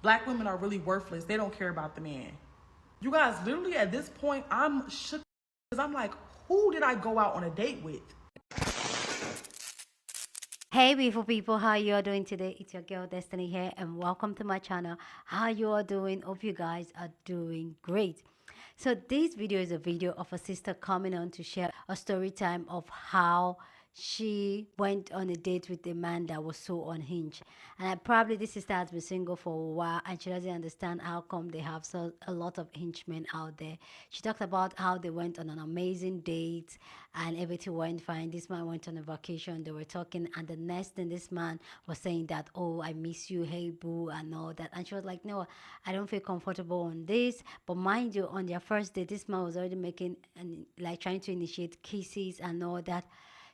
black women are really worthless. They don't care about the man. You guys, literally at this point, I'm shook because I'm like, who did I go out on a date with? Hey beautiful people, how you are doing today? It's your girl Destiny here and welcome to my channel. How you are doing? Hope you guys are doing great. So this video is a video of a sister coming on to share a story time of how she went on a date with a man that was so unhinged. And probably this sister has been single for a while and she doesn't understand how come they have a lot of hinged men out there. She talked about how they went on an amazing date and everything went fine. This man went on a vacation, they were talking, and the next thing this man was saying that, oh, I miss you, hey boo, and all that. And she was like, no, I don't feel comfortable on this. But mind you, on their first date, this man was already making and like trying to initiate kisses and all that.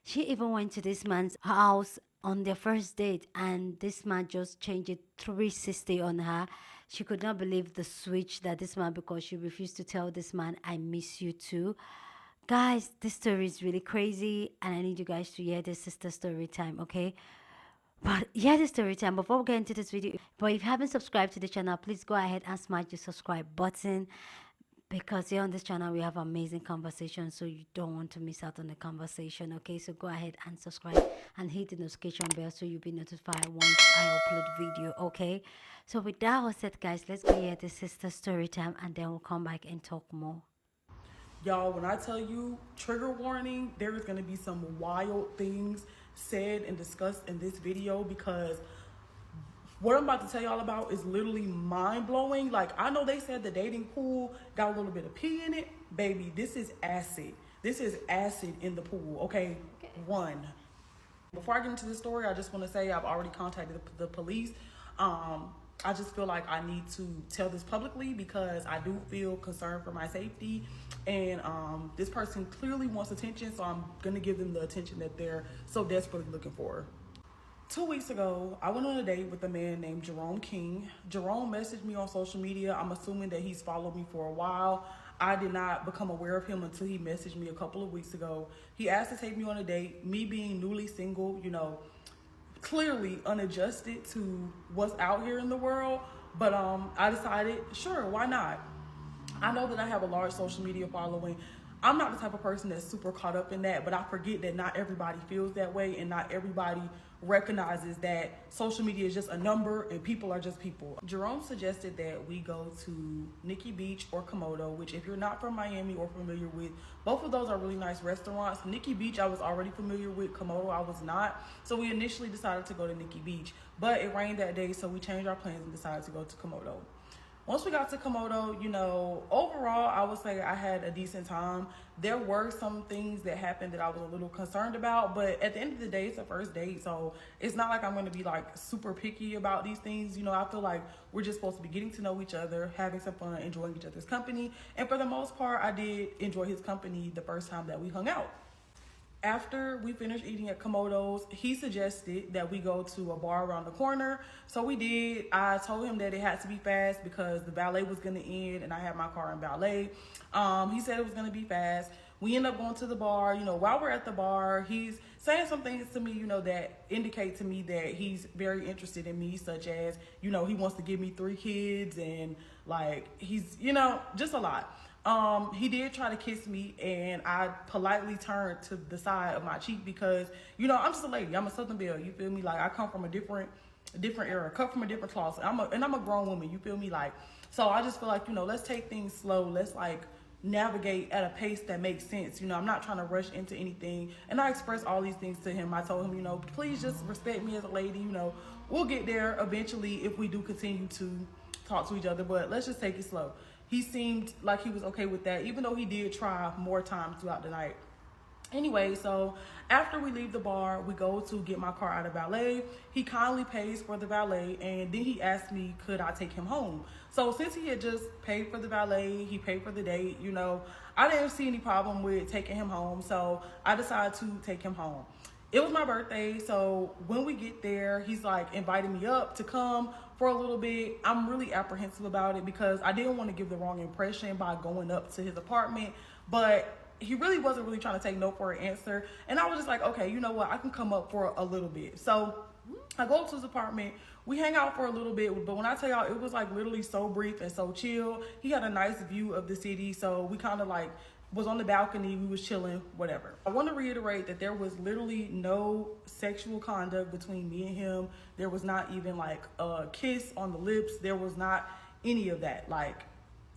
She even went to this man's house on their first date, and this man just changed it 360 on her. She could not believe the switch that this man, because she refused to tell this man, I miss you too. Guys, this story is really crazy, and I need you guys to hear this sister story time, okay? But yeah, the story time. Before we get into this video, but if you haven't subscribed to the channel, please go ahead and smash the subscribe button, because here on this channel we have amazing conversations, so you don't want to miss out on the conversation. Okay, so go ahead and subscribe and hit the notification bell so you'll be notified once I upload video. Okay, so with that all said, guys, let's go hear the sister story time and then we'll come back and talk more. Y'all, when I tell you, trigger warning, there is going to be some wild things said and discussed in this video, because what I'm about to tell y'all about is literally mind-blowing. Like, I know they said the dating pool got a little bit of pee in it. Baby, this is acid. This is acid in the pool, okay? One. Before I get into the story, I just want to say I've already contacted the police. I just feel like I need to tell this publicly because I do feel concerned for my safety. And this person clearly wants attention, so I'm going to give them the attention that they're so desperately looking for. 2 weeks ago, I went on a date with a man named Jerome King. Jerome messaged me on social media. I'm assuming that he's followed me for a while. I did not become aware of him until he messaged me a couple of weeks ago. He asked to take me on a date. Me being newly single, you know, clearly unadjusted to what's out here in the world. But I decided, sure, why not? I know that I have a large social media following. I'm not the type of person that's super caught up in that, but I forget that not everybody feels that way and not everybody recognizes that social media is just a number and people are just people. Jerome suggested that we go to Nikki Beach or Komodo, which if you're not from Miami or familiar with, both of those are really nice restaurants. Nikki Beach I was already familiar with, Komodo I was not. So we initially decided to go to Nikki Beach, but it rained that day, so we changed our plans and decided to go to Komodo. Once we got to Komodo, you know, overall, I would say I had a decent time. There were some things that happened that I was a little concerned about, but at the end of the day, it's a first date, so it's not like I'm going to be like super picky about these things. You know, I feel like we're just supposed to be getting to know each other, having some fun, enjoying each other's company. And for the most part, I did enjoy his company the first time that we hung out. After we finished eating at Komodo's, he suggested that we go to a bar around the corner. So we did. I told him that it had to be fast because the valet was going to end and I had my car in valet. He said it was going to be fast. We ended up going to the bar. You know, while we're at the bar, he's saying some things to me, you know, that indicate to me that he's very interested in me, such as, you know, he wants to give me 3 kids and like he's, you know, just a lot. He did try to kiss me and I politely turned to the side of my cheek because, you know, I'm just a lady. I'm a Southern Belle. You feel me? Like I come from a different era, cut from a different cloth. I'm a grown woman. You feel me? Like, so I just feel like, you know, let's take things slow. Let's like navigate at a pace that makes sense. You know, I'm not trying to rush into anything. And I expressed all these things to him. I told him, you know, please just respect me as a lady. You know, we'll get there eventually if we do continue to talk to each other, but let's just take it slow. He seemed like he was okay with that, even though he did try more times throughout the night. Anyway, so after we leave the bar, we go to get my car out of valet. He kindly pays for the valet, and then he asked me, could I take him home? So since he had just paid for the valet, he paid for the date, you know, I didn't see any problem with taking him home, so I decided to take him home. It was my birthday, so when we get there, he's like inviting me up to come for a little bit. I'm really apprehensive about it because I didn't want to give the wrong impression by going up to his apartment, but he really wasn't really trying to take no for an answer. And I was just like, okay, you know what? I can come up for a little bit. So I go up to his apartment. We hang out for a little bit, but when I tell y'all, it was like literally so brief and so chill. He had a nice view of the city, so we kind of like was on the balcony, we was chilling, whatever. I want to reiterate that there was literally no sexual conduct between me and him. There was not even like a kiss on the lips. There was not any of that. Like,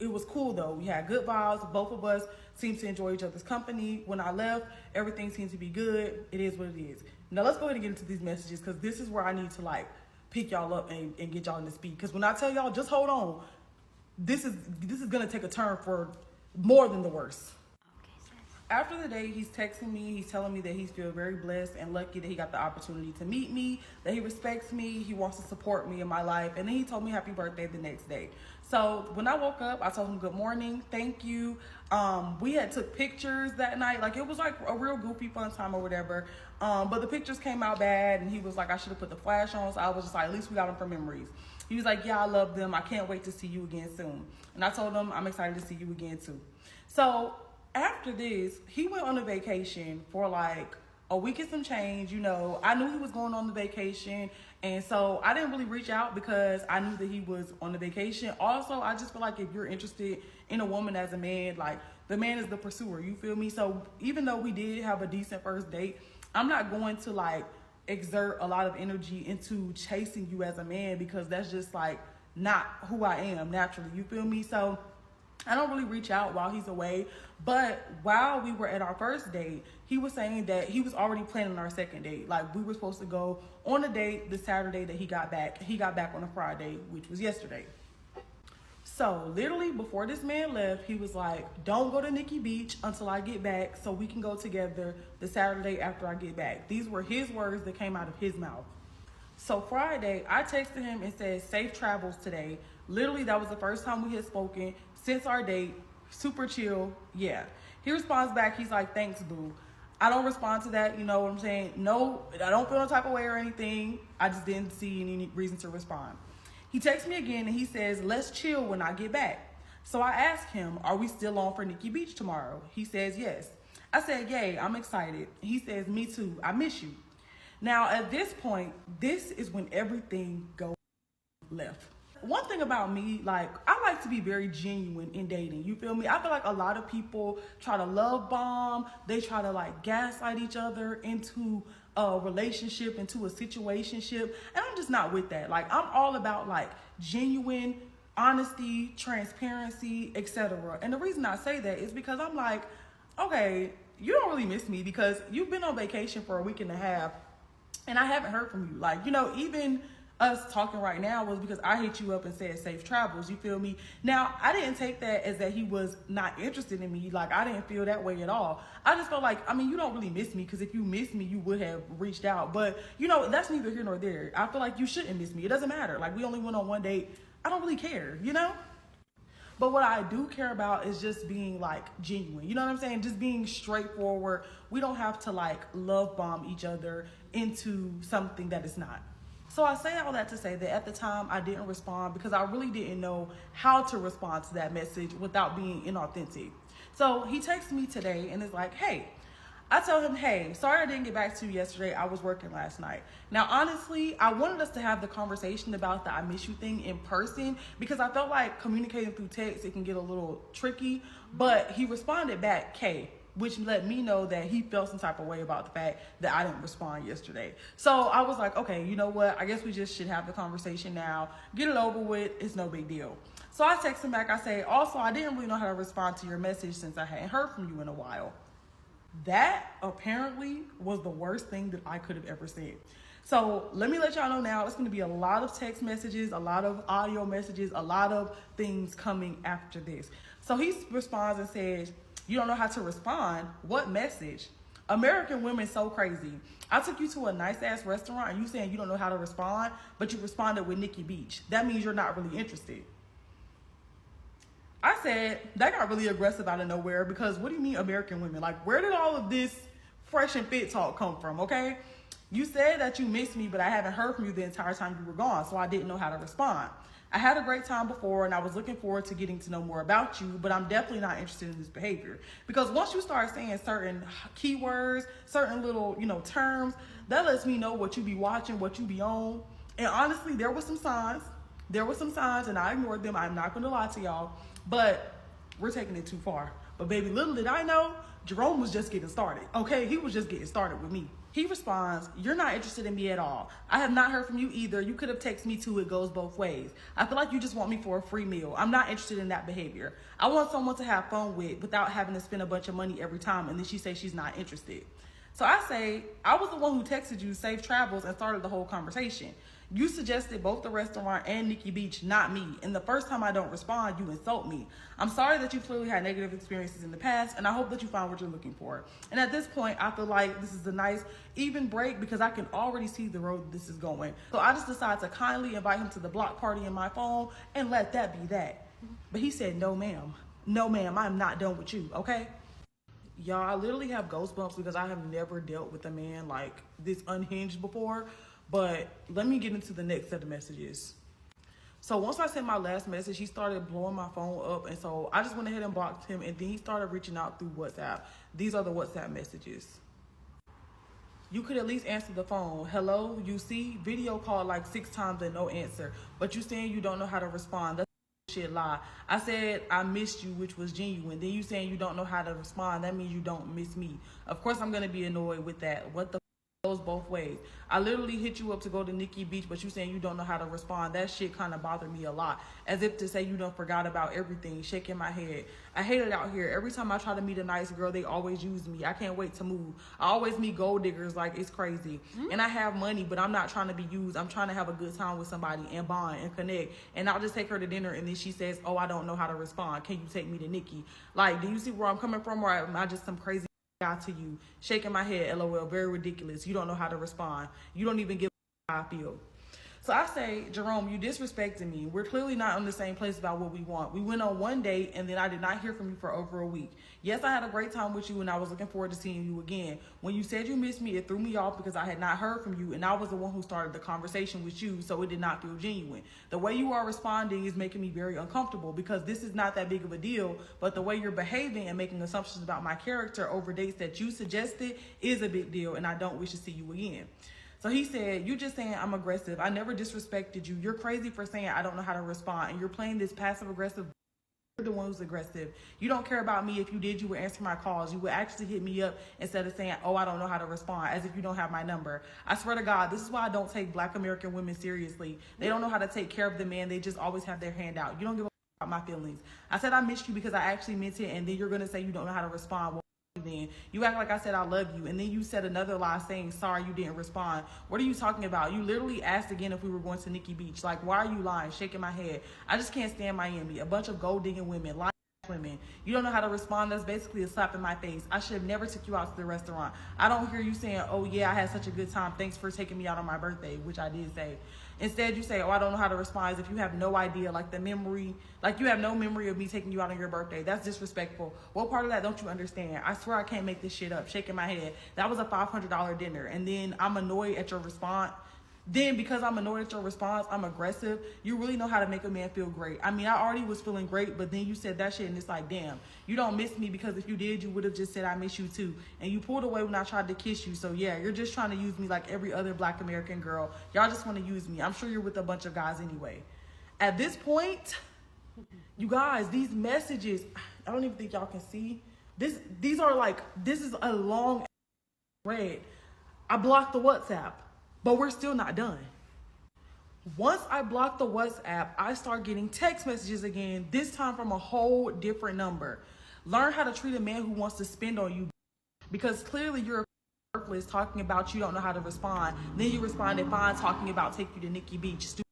it was cool though. We had good vibes. Both of us seemed to enjoy each other's company. When I left, everything seemed to be good. It is what it is. Now let's go ahead and get into these messages, because this is where I need to like pick y'all up and get y'all into speed. Because when I tell y'all, just hold on, this is gonna take a turn for more than the worst. After the day, he's texting me, he's telling me that he feels very blessed and lucky that he got the opportunity to meet me, that he respects me, he wants to support me in my life, and then he told me happy birthday the next day. So when I woke up, I told him good morning, thank you. We had took pictures that night, like it was like a real goofy fun time or whatever, but the pictures came out bad, and he was like, I should have put the flash on, so I was just like, at least we got them for memories. He was like, yeah, I love them, I can't wait to see you again soon. And I told him, I'm excited to see you again too. So after this, he went on a vacation for like a week and some change. You know, I knew he was going on the vacation, and so I didn't really reach out because I knew that he was on the vacation. Also, I just feel like if you're interested in a woman as a man, like the man is the pursuer, you feel me? So even though we did have a decent first date, I'm not going to like exert a lot of energy into chasing you as a man, because that's just like not who I am naturally, you feel me? So I don't really reach out while he's away. But while we were at our first date, he was saying that he was already planning our second date. Like, we were supposed to go on a date the Saturday that he got back. He got back on a Friday, which was yesterday. So literally before this man left, he was like, don't go to Nikki Beach until I get back so we can go together the Saturday after I get back. These were his words that came out of his mouth. So Friday, I texted him and said, safe travels today. Literally, that was the first time we had spoken since our date. Super chill, yeah. He responds back, he's like, thanks, boo. I don't respond to that, you know what I'm saying? No, I don't feel no type of way or anything. I just didn't see any reason to respond. He texts me again and he says, let's chill when I get back. So I asked him, are we still on for Nikki Beach tomorrow? He says, yes. I said, yay, I'm excited. He says, me too, I miss you. Now, at this point, this is when everything goes left. One thing about me, like, I like to be very genuine in dating, you feel me? I feel like a lot of people try to love bomb, they try to like gaslight each other into a relationship, into a situationship, and I'm just not with that. Like, I'm all about like genuine honesty, transparency, etc. And the reason I say that is because I'm like, okay, you don't really miss me because you've been on vacation for a week and a half and I haven't heard from you. Like, you know, even us talking right now was because I hit you up and said safe travels, you feel me? Now, I didn't take that as that he was not interested in me. Like, I didn't feel that way at all. I just felt like, I mean, you don't really miss me, because if you miss me, you would have reached out. But, you know, that's neither here nor there. I feel like you shouldn't miss me. It doesn't matter. Like, we only went on one date. I don't really care, you know? But what I do care about is just being like genuine. You know what I'm saying? Just being straightforward. We don't have to like love bomb each other into something that is not. So I say all that to say that at the time I didn't respond because I really didn't know how to respond to that message without being inauthentic. So he texts me today and is like, hey. I tell him, hey, sorry I didn't get back to you yesterday. I was working last night. Now, honestly, I wanted us to have the conversation about the I miss you thing in person because I felt like communicating through text, it can get a little tricky. But he responded back, K, which let me know that he felt some type of way about the fact that I didn't respond yesterday. So I was like, okay, you know what? I guess we just should have the conversation now. Get it over with. It's no big deal. So I text him back. I say, also, I didn't really know how to respond to your message since I hadn't heard from you in a while. That apparently was the worst thing that I could have ever said. So let me let y'all know now, it's going to be a lot of text messages, a lot of audio messages, a lot of things coming after this. So he responds and says, you don't know how to respond? What message? American women so crazy. I took you to a nice ass restaurant and you saying you don't know how to respond, but you responded with Nikki Beach. That means you're not really interested. I said, that got really aggressive out of nowhere because what do you mean American women? Like, where did all of this fresh and fit talk come from, okay? You said that you missed me, but I haven't heard from you the entire time you were gone, so I didn't know how to respond. I had a great time before, and I was looking forward to getting to know more about you, but I'm definitely not interested in this behavior. Because once you start saying certain keywords, certain little, terms, that lets me know what you be watching, what you be on. And honestly, there were some signs. There were some signs, and I ignored them. I'm not going to lie to y'all. But we're taking it too far. But baby, little did I know, Jerome was just getting started. Okay, he was just getting started with me. He responds, "You're not interested in me at all. I have not heard from you either. You could have texted me too. It goes both ways. I feel like you just want me for a free meal. I'm not interested in that behavior. I want someone to have fun with without having to spend a bunch of money every time." And then she says she's not interested. So I say, I was the one who texted you safe travels and started the whole conversation. You suggested both the restaurant and Nikki Beach, not me. And the first time I don't respond, you insult me. I'm sorry that you clearly had negative experiences in the past, and I hope that you found what you're looking for. And at this point, I feel like this is a nice, even break because I can already see the road this is going. So I just decided to kindly invite him to the block party in my phone and let that be that. But he said, "No, ma'am. No, ma'am, I'm not done with you, okay?" Y'all, I literally have ghost bumps because I have never dealt with a man like this unhinged before. But let me get into the next set of messages. So once I sent my last message, he started blowing my phone up. And so I just went ahead and blocked him. And then he started reaching out through WhatsApp. These are the WhatsApp messages. "You could at least answer the phone. Hello, you see? Video call like 6 times and no answer. But you saying you don't know how to respond. That's shit lie. I said I missed you, which was genuine. Then you saying you don't know how to respond. That means you don't miss me. Of course I'm going to be annoyed with that. What the goes both ways. I literally hit you up to go to Nikki Beach, but you saying you don't know how to respond. That shit kind of bothered me a lot. As if to say you done forgot about everything." Shaking my head. "I hate it out here. Every time I try to meet a nice girl, they always use me. I can't wait to move. I always meet gold diggers like it's crazy. And I have money, but I'm not trying to be used. I'm trying to have a good time with somebody and bond and connect. And I'll just take her to dinner and then she says, 'Oh, I don't know how to respond. Can you take me to Nikki?' Like, do you see where I'm coming from, or am I just some crazy guy to you?" Shaking my head, LOL, very ridiculous. You don't know how to respond. You don't even give a how I feel. So I say, "Jerome, you disrespecting me. We're clearly not in the same place about what we want. We went on one date and then I did not hear from you for over a week. Yes, I had a great time with you and I was looking forward to seeing you again. When you said you missed me, it threw me off because I had not heard from you and I was the one who started the conversation with you, so it did not feel genuine. The way you are responding is making me very uncomfortable because this is not that big of a deal, but the way you're behaving and making assumptions about my character over dates that you suggested is a big deal and I don't wish to see you again." So he said, "You just saying I'm aggressive. I never disrespected you. You're crazy for saying I don't know how to respond. And you're playing this passive aggressive. You're the one who's aggressive. You don't care about me. If you did, you would answer my calls. You would actually hit me up instead of saying, 'Oh, I don't know how to respond,' as if you don't have my number. I swear to God, this is why I don't take Black American women seriously. They don't know how to take care of the man. They just always have their hand out. You don't give a about my feelings. I said I missed you because I actually meant it, and then you're going to say you don't know how to respond. Then you act like I said I love you, and then you said another lie saying sorry you didn't respond. What are you talking about? You literally asked again if we were going to Nikki Beach. Like, why are you lying?" Shaking my head. "I just can't stand Miami. A bunch of gold digging women, lying women. You don't know how to respond. That's basically a slap in my face. I should have never took you out to the restaurant. I don't hear you saying, 'Oh yeah, I had such a good time. Thanks for taking me out on my birthday,' which I did say. Instead, you say, 'Oh, I don't know how to respond,' as if you have no idea, like you have no memory of me taking you out on your birthday. That's disrespectful. What part of that don't you understand? I swear I can't make this shit up." Shaking my head. "That was a $500 dinner, and then I'm annoyed at your response. Then because I'm annoyed at your response, I'm aggressive. You really know how to make a man feel great. I mean, I already was feeling great, but then you said that shit and it's like, damn, you don't miss me because if you did, you would have just said I miss you too. And you pulled away when I tried to kiss you. So yeah, you're just trying to use me like every other Black American girl. Y'all just want to use me. I'm sure you're with a bunch of guys anyway." At this point, you guys, these messages, I don't even think y'all can see. This is a long thread. I blocked the WhatsApp. But we're still not done. Once I block the WhatsApp, I start getting text messages again, this time from a whole different number. "Learn how to treat a man who wants to spend on you because clearly you're worthless, talking about you don't know how to respond. Then you responded fine, talking about take you to Nikki Beach. Stupid.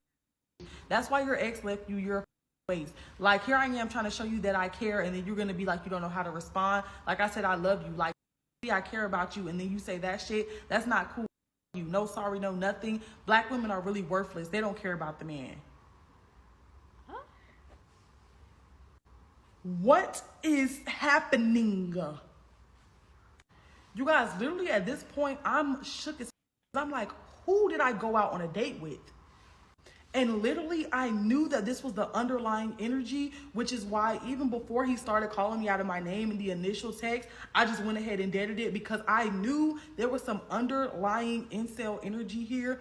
That's why your ex left you. You're a waste. Like here I am trying to show you that I care and then you're going to be like you don't know how to respond. Like I said, I love you. Like I care about you and then you say that shit. That's not cool. You no sorry, no nothing. Black women are really worthless. They don't care about the man." Huh? What is happening? You guys, literally at this point, I'm shook as I'm like, who did I go out on a date with? And literally, I knew that this was the underlying energy, which is why even before he started calling me out of my name in the initial text, I just went ahead and deaded it because I knew there was some underlying incel energy here.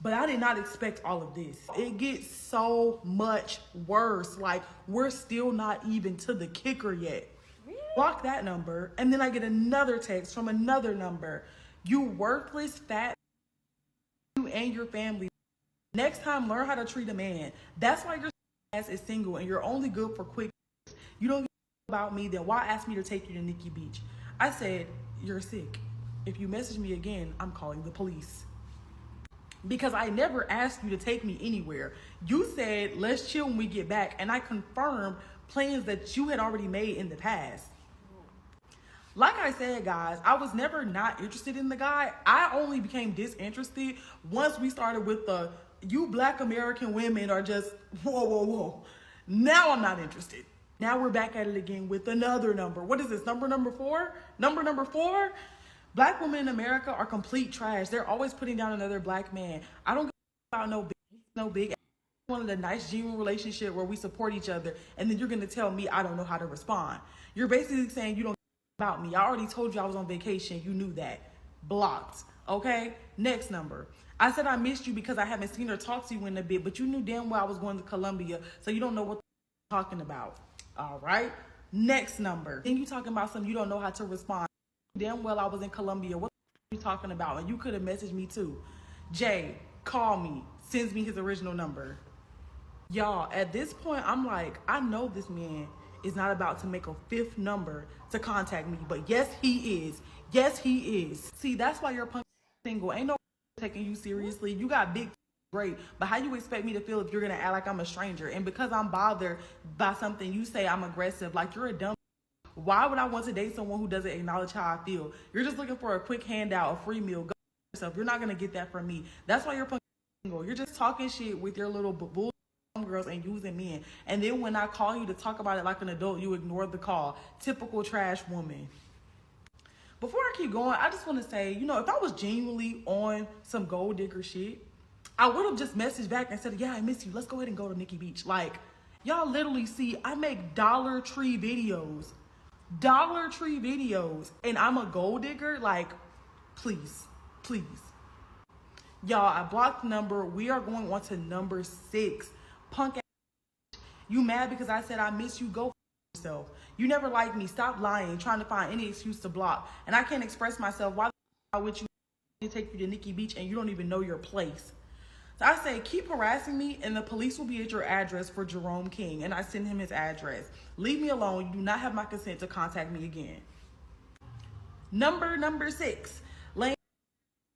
But I did not expect all of this. It gets so much worse. Like, we're still not even to the kicker yet. Really? Block that number, and then I get another text from another number. You worthless, fat, you and your family. Next time, learn how to treat a man. That's why your ass is single and you're only good for quick. You don't give about me, then why ask me to take you to Nikki Beach? I said, you're sick. If you message me again, I'm calling the police. Because I never asked you to take me anywhere. You said, let's chill when we get back. And I confirmed plans that you had already made in the past. Like I said, guys, I was never not interested in the guy. I only became disinterested once we started with the, you Black American women are just, whoa, whoa, whoa. Now I'm not interested. Now we're back at it again with another number. What is this, number 4? Number 4? Black women in America are complete trash. They're always putting down another black man. I don't give about no big. I wanted a nice, genuine relationship where we support each other, and then you're gonna tell me I don't know how to respond. You're basically saying you don't care about me. I already told you I was on vacation. You knew that. Blocked. Okay. Next number. I said I missed you because I haven't seen or talked to you in a bit, but you knew damn well I was going to Colombia, so you don't know what I'm talking about. All right. Next number. Then you talking about something you don't know how to respond. Damn well I was in Colombia. What are you talking about? And you could have messaged me too. Jay, call me. Sends me his original number. Y'all, at this point, I'm like, I know this man is not about to make a 5th number to contact me. But yes, he is. Yes, he is. See, that's why you're punk single. Ain't no taking you seriously. You got big great. But how you expect me to feel if you're going to act like I'm a stranger? And because I'm bothered by something you say, I'm aggressive. Like, you're a dumb. Why would I want to date someone who doesn't acknowledge how I feel? You're just looking for a quick handout, a free meal. Go yourself. You're not going to get that from me. That's why you're single. You're just talking shit with your little bull girls and using men. And then when I call you to talk about it like an adult, you ignore the call. Typical trash woman. Before I keep going, I just want to say, you know, if I was genuinely on some gold digger shit, I would have just messaged back and said, yeah, I miss you. Let's go ahead and go to Nikki Beach. Like, y'all literally see, I make Dollar Tree videos. And I'm a gold digger. Like, please. Y'all, I blocked the number. We are going on to number 6. Punk ass. You mad because I said I miss you? Go for yourself. You never liked me. Stop lying, trying to find any excuse to block. And I can't express myself. Why would you take you to Nikki Beach and you don't even know your place? So I say, keep harassing me and the police will be at your address for Jerome King. And I send him his address. Leave me alone. You do not have my consent to contact me again. Number 6. Lane,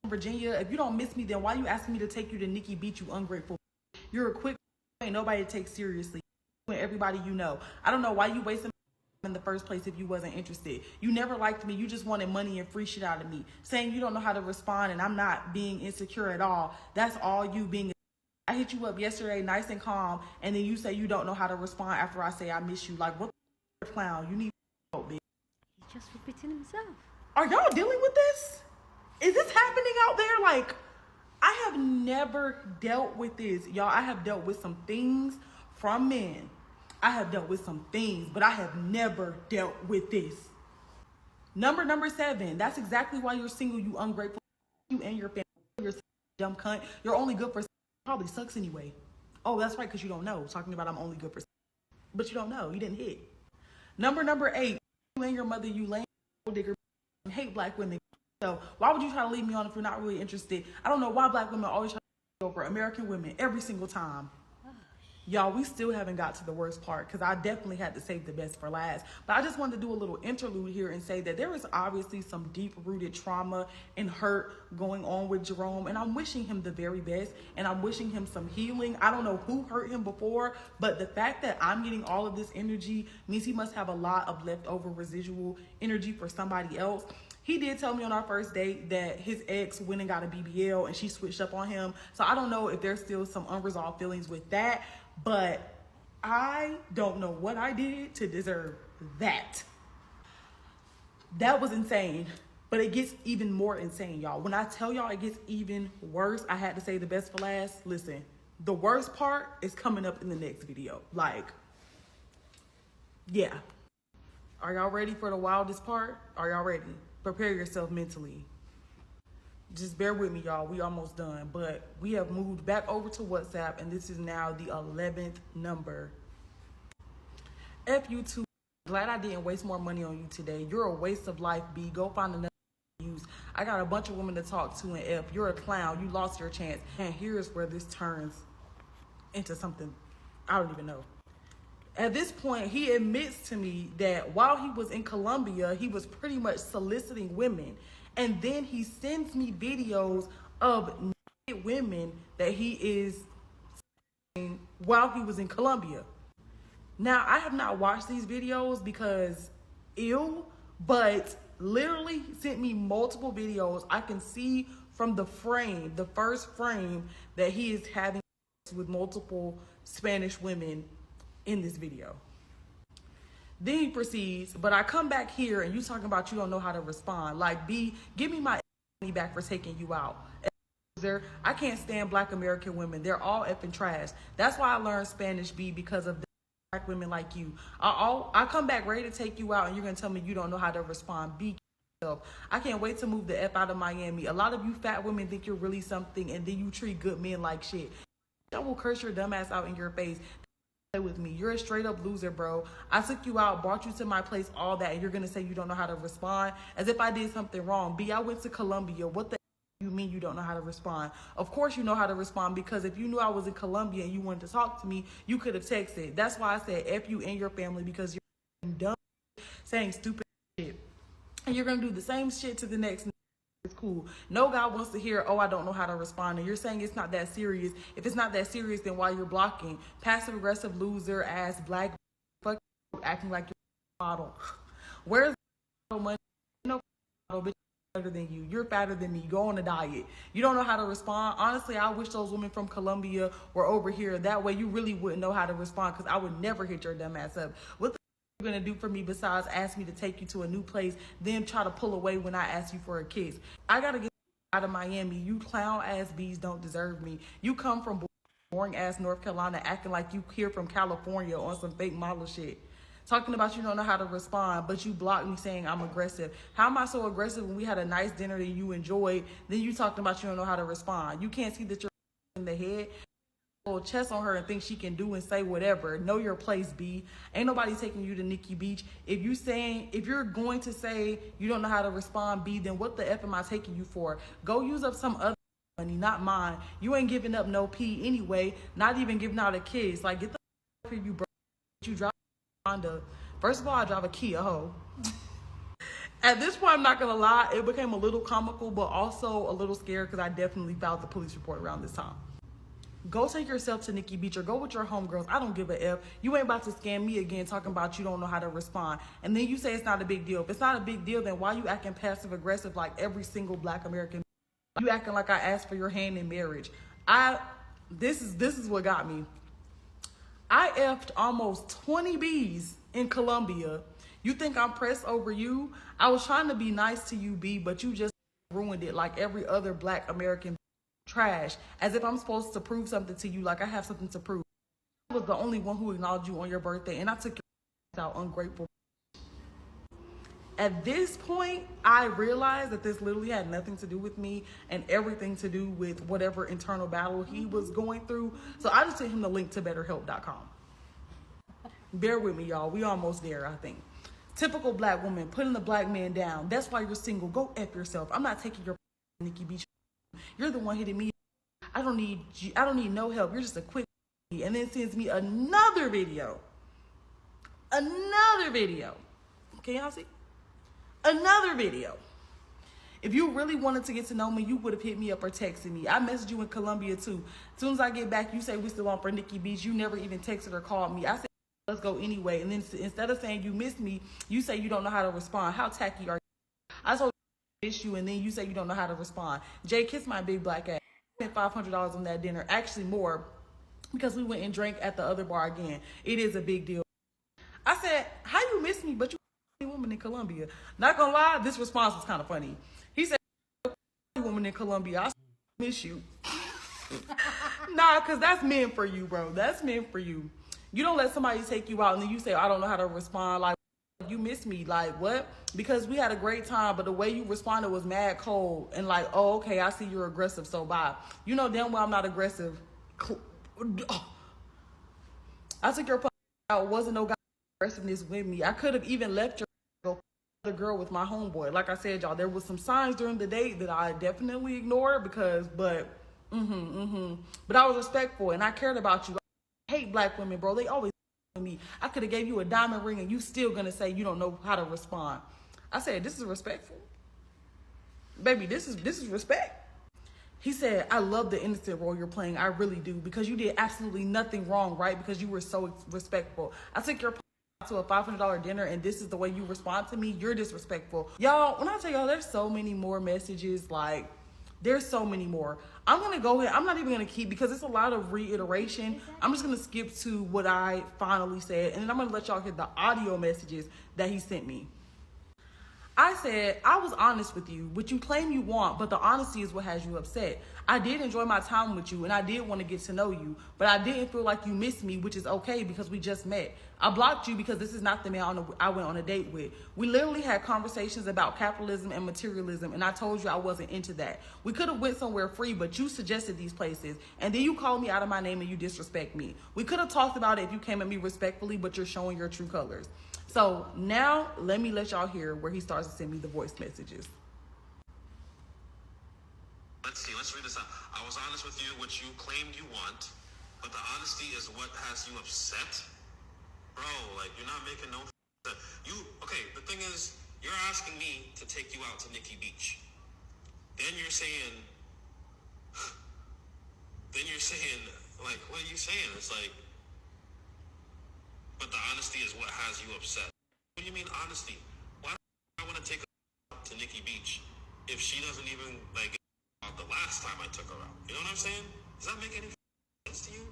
Virginia. If you don't miss me, then why you asking me to take you to Nikki Beach, you ungrateful? You're a quick, ain't nobody to take seriously. Everybody you know. I don't know why you wasting in the first place if you wasn't interested. You never liked me. You just wanted money and free shit out of me. Saying you don't know how to respond and I'm not being insecure at all. That's all you being. I hit you up yesterday nice and calm and then you say you don't know how to respond after I say I miss you. Like, what the clown? You need help, bitch. He's just repeating himself. Are y'all dealing with this? Is this happening out there? Like, I have never dealt with this. Y'all, I have dealt with some things from men. I have dealt with some things, but I have never dealt with this. Number 7. That's exactly why you're single, you ungrateful. You and your family. You're dumb cunt. You're only good for probably sucks anyway. Oh, that's right, because you don't know. Talking about I'm only good for but you don't know. You didn't hit. Number 8. You and your mother, you lame digger, hate black women. So why would you try to leave me on if you're not really interested? I don't know why black women always try to over American women every single time. Y'all, we still haven't got to the worst part because I definitely had to save the best for last. But I just wanted to do a little interlude here and say that there is obviously some deep-rooted trauma and hurt going on with Jerome. And I'm wishing him the very best. And I'm wishing him some healing. I don't know who hurt him before, but the fact that I'm getting all of this energy means he must have a lot of leftover residual energy for somebody else. He did tell me on our first date that his ex went and got a BBL and she switched up on him. So I don't know if there's still some unresolved feelings with that. But I don't know what I did to deserve that. That was insane. But it gets even more insane, y'all. When I tell y'all it gets even worse, I had to say the best for last. Listen, the worst part is coming up in the next video. Like, yeah. Are y'all ready for the wildest part? Are y'all ready? Prepare yourself mentally. Just bear with me, y'all. We almost done. But we have moved back over to WhatsApp, and this is now the 11th number. F you too. Glad I didn't waste more money on you today. You're a waste of life, B. Go find another use. I got a bunch of women to talk to, and F, you're a clown. You lost your chance. And here's where this turns into something I don't even know. At this point, he admits to me that while he was in Colombia, he was pretty much soliciting women. And then he sends me videos of naked women that he is while he was in Colombia. Now, I have not watched these videos because ew, but literally sent me multiple videos. I can see from the frame, the first frame, that he is having sex with multiple Spanish women in this video. Then he proceeds, but I come back here and you talking about you don't know how to respond. Like, B, give me my money back for taking you out. I can't stand black American women. They're all effing trash. That's why I learned Spanish, B, because of the black women like you. I come back ready to take you out and you're going to tell me you don't know how to respond. B, I can't wait to move the F out of Miami. A lot of you fat women think you're really something and then you treat good men like shit. I will curse your dumb ass out in your face. Play with me. You're a straight up loser, bro. I took you out, brought you to my place, all that, and you're gonna say you don't know how to respond as if I did something wrong. B, I went to Colombia. What the you mean you don't know how to respond? Of course you know how to respond, because if you knew I was in Colombia and you wanted to talk to me, you could have texted. That's why I said F you and your family, because you're dumb, saying stupid shit. And you're gonna do the same shit to the next. It's cool. No guy wants to hear, oh, I don't know how to respond. And you're saying it's not that serious. If it's not that serious, then why you're blocking? Passive aggressive loser ass black fuck you, acting like you're a model. Where's the money? No model, bitch, better than you. You're fatter than me. Go on a diet. You don't know how to respond. Honestly, I wish those women from Colombia were over here. That way you really wouldn't know how to respond, because I would never hit your dumb ass up. What the you're gonna do for me besides ask me to take you to a new place, then try to pull away when I ask you for a kiss? I gotta get out of Miami. You clown ass bees don't deserve me. You come from boring ass North Carolina acting like you here from California on some fake model shit. Talking about you don't know how to respond, but you blocked me saying I'm aggressive. How am I so aggressive when we had a nice dinner that you enjoyed? Then you talking about you don't know how to respond. You can't see that you're in the head. Chest on her and think she can do and say whatever. Know your place, B. Ain't nobody taking you to Nikki Beach. If you're going to say you don't know how to respond, B, then what the F am I taking you for? Go use up some other money, not mine. You ain't giving up no P anyway, not even giving out a kiss. Like, get the for you, bro. You drive a Honda. First of all, I drive a Kia, ho. At this point, I'm not gonna lie, it became a little comical, but also a little scared, because I definitely filed the police report around this time. Go take yourself to Nikki Beach or go with your homegirls. I don't give a F. You ain't about to scam me again talking about you don't know how to respond. And then you say it's not a big deal. If it's not a big deal, then why you acting passive aggressive like every single black American? You acting like I asked for your hand in marriage. This is what got me. I effed almost 20 B's in Colombia. You think I'm pressed over you? I was trying to be nice to you, B, but you just ruined it like every other black American. Trash, as if I'm supposed to prove something to you, like I have something to prove. I was the only one who acknowledged you on your birthday, and I took your out, ungrateful. At this point, I realized that this literally had nothing to do with me and everything to do with whatever internal battle he was going through. So I just sent him the link to betterhelp.com. Bear with me, y'all. We almost there, I think. Typical black woman, putting the black man down. That's why you're single. Go F yourself. I'm not taking your Nikki Beach. You're the one hitting me. I don't need you. I don't need no help. You're just a quick. And then sends me another video. Another video. Can y'all see? Another video. If you really wanted to get to know me, you would have hit me up or texted me. I messaged you in Colombia too. As soon as I get back, you say we still on for Nikki Beach. You never even texted or called me. I said, let's go anyway. And then instead of saying you missed me, you say you don't know how to respond. How tacky are you? I told you, and then you say you don't know how to respond. Jay, kiss my big black ass. I spent $500 on that dinner. Actually more, because we went and drank at the other bar again. It is a big deal. I said, how you miss me, but you a woman in Colombia? Not gonna lie, this response was kind of funny. He said, woman in Colombia, I miss you. Nah, because that's meant for you, bro. That's meant for you. You don't let somebody take you out and then you say, I don't know how to respond. Like, up? You missed me. Like, what? Because we had a great time, but the way you responded was mad cold. And like, oh, okay, I see you're aggressive, so bye. You know damn well I'm not aggressive. I took your out. Wasn't no guy aggressiveness with me. I could have even left your go the girl with my homeboy. Like I said, y'all, there was some signs during the date that I definitely ignored but I was respectful and I cared about you. I hate black women, bro. They always me. I could have gave you a diamond ring and you still gonna say you don't know how to respond. I said, this is respectful. Baby, this is respect. He said, I love the innocent role you're playing. I really do. Because you did absolutely nothing wrong, right? Because you were so respectful. I took your to a $500 dinner and this is the way you respond to me. You're disrespectful. Y'all, when I tell y'all, there's so many more messages. Like, there's so many more. I'm going to go ahead. I'm not even going to keep, because it's a lot of reiteration. I'm just going to skip to what I finally said. And then I'm going to let y'all hear the audio messages that he sent me. I said, I was honest with you, which you claim you want, but the honesty is what has you upset. I did enjoy my time with you, and I did want to get to know you, but I didn't feel like you missed me, which is okay because we just met. I blocked you because this is not the man I went on a date with. We literally had conversations about capitalism and materialism, and I told you I wasn't into that. We could have went somewhere free, but you suggested these places, and then you called me out of my name and you disrespect me. We could have talked about it if you came at me respectfully, but you're showing your true colors. So now let me let y'all hear where he starts to send me the voice messages. Let's see, let's read this out. I was honest with you, which you claimed you want, but the honesty is what has you upset? Bro, like, you're not making no sense. Okay, the thing is, you're asking me to take you out to Nikki Beach. Then you're saying, like, what are you saying? It's like, but the honesty is what has you upset. What do you mean honesty? Why do I want to take her out to Nikki Beach if she doesn't even, like, out the last time I took her out? You know what I'm saying? Does that make any sense to you?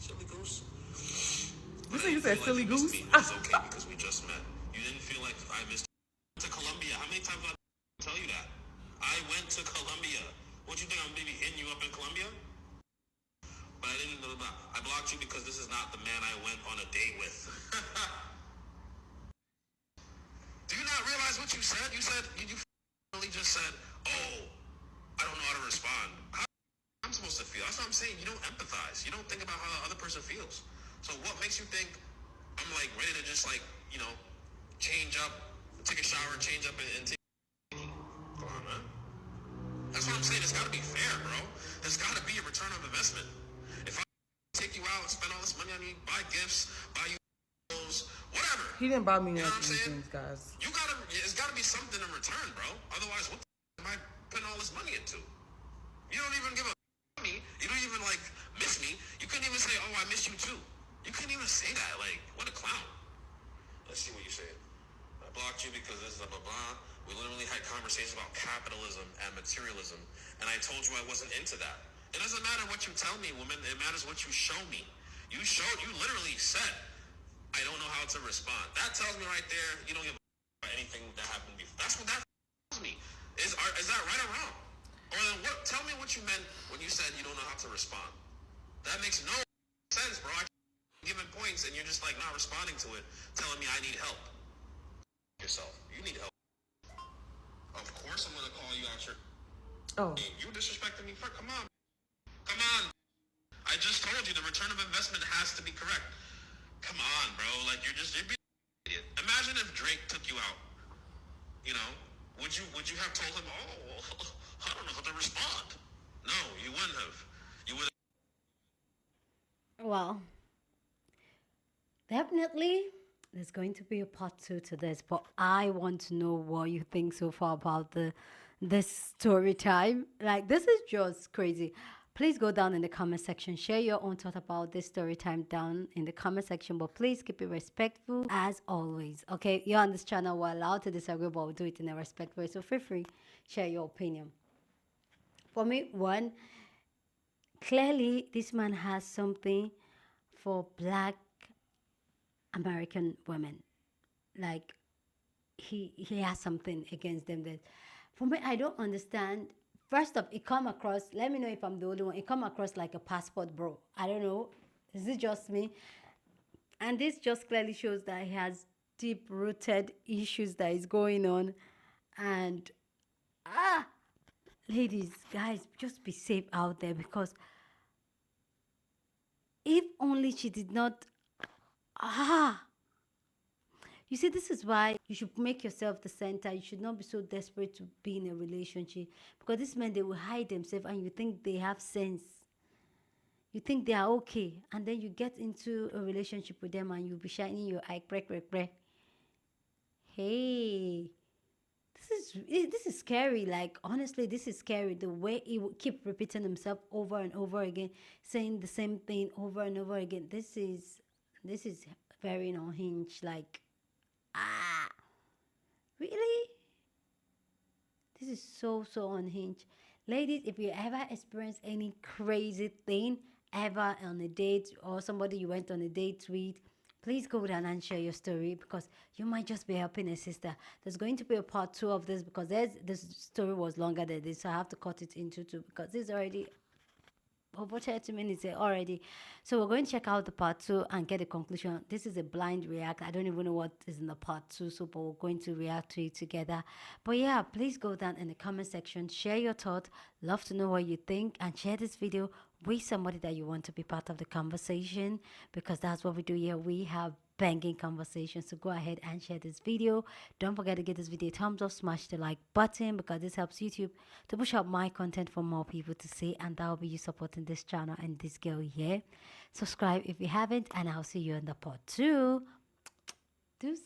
Silly goose? You say you said silly goose? It's okay because we just met. You didn't feel like I missed you. To Colombia. How many times did I tell you that? I went to Colombia. What, you think I'm maybe hitting you up in Colombia? But I didn't know that. I blocked you because this is not the man I went on a date with. Do you not realize what you said? You really just said, oh, I don't know how to respond. How am I supposed to feel? That's what I'm saying. You don't empathize. You don't think about how the other person feels. So what makes you think I'm like ready to just like, you know, change up, take a shower, change up and take. Come on, man. That's what I'm saying. It's got to be fair, bro. There's got to be a return of investment. If I take you out and spend all this money on you, buy gifts, buy you clothes, whatever. He didn't buy me you know none of these things, guys. It's gotta be something in return, bro. Otherwise, what am I putting all this money into? You don't even give a me. You don't even like miss me. You couldn't even say, oh, I miss you too. You couldn't even say that. Like, what a clown. Let's see what you said. I blocked you because this is blah, blah, blah. We literally had conversations about capitalism and materialism, and I told you I wasn't into that. It doesn't matter what you tell me, woman. It matters what you show me. You literally said, I don't know how to respond. That tells me right there, you don't give a about anything that happened before. That's what that tells me. Is that right or wrong? Or then what? Tell me what you meant when you said you don't know how to respond. That makes no sense, bro. I'm giving points and you're just like not responding to it, telling me I need help. Yourself. You need help. Of course I'm gonna call you out your You disrespecting me first. Come on. Come on. I just told you the return of investment has to be correct. Come on, bro. Like you're being an idiot. Imagine if Drake took you out. You know, would you have told him, oh, I don't know how to respond? No, you wouldn't have. You would have. Well, definitely there's going to be a part 2 to this, but I want to know what you think so far about this story time. Like, this is just crazy. Please go down in the comment section. Share your own thought about this story time down in the comment section. But please keep it respectful as always. Okay, you're on this channel. We're allowed to disagree, but we'll do it in a respectful way. So feel free, share your opinion. For me, one, clearly this man has something for Black American women. Like, he has something against them that, for me, I don't understand. First off, it come across, let me know if I'm the only one, it come across like a passport bro. I don't know. Is it just me? And this just clearly shows that he has deep rooted issues that is going on. And ladies, guys, just be safe out there, because if only she did not, you see, this is why you should make yourself the center. You should not be so desperate to be in a relationship, because these men, they will hide themselves and you think they have sense. You think they are okay, and then you get into a relationship with them and you'll be shining your eye, crack, crack, crack. Hey, this is scary. Like, honestly, this is scary. The way he will keep repeating himself over and over again, saying the same thing over and over again. This is very unhinged. Like, really? This is so unhinged. Ladies, if you ever experience any crazy thing ever on a date, or somebody you went on a date with, please go down and share your story, because you might just be helping a sister. There's going to be a part 2 of this, because this story was longer than this, so I have to cut it into 2, because this is already over 30 minutes already. So we're going to check out the part 2 and get a conclusion. This is a blind react. I don't even know what is in the part 2, so but we're going to react to it together. But yeah, please go down in the comment section, share your thoughts. Love to know what you think, and share this video with somebody that you want to be part of the conversation, because that's what we do here. We have banging conversations. So go ahead and share this video. Don't forget to give this video a thumbs up, smash the like button, because this helps YouTube to push out my content for more people to see, and that will be you supporting this channel and this girl here. Subscribe if you haven't, and I'll see you in the part 2. Deuces.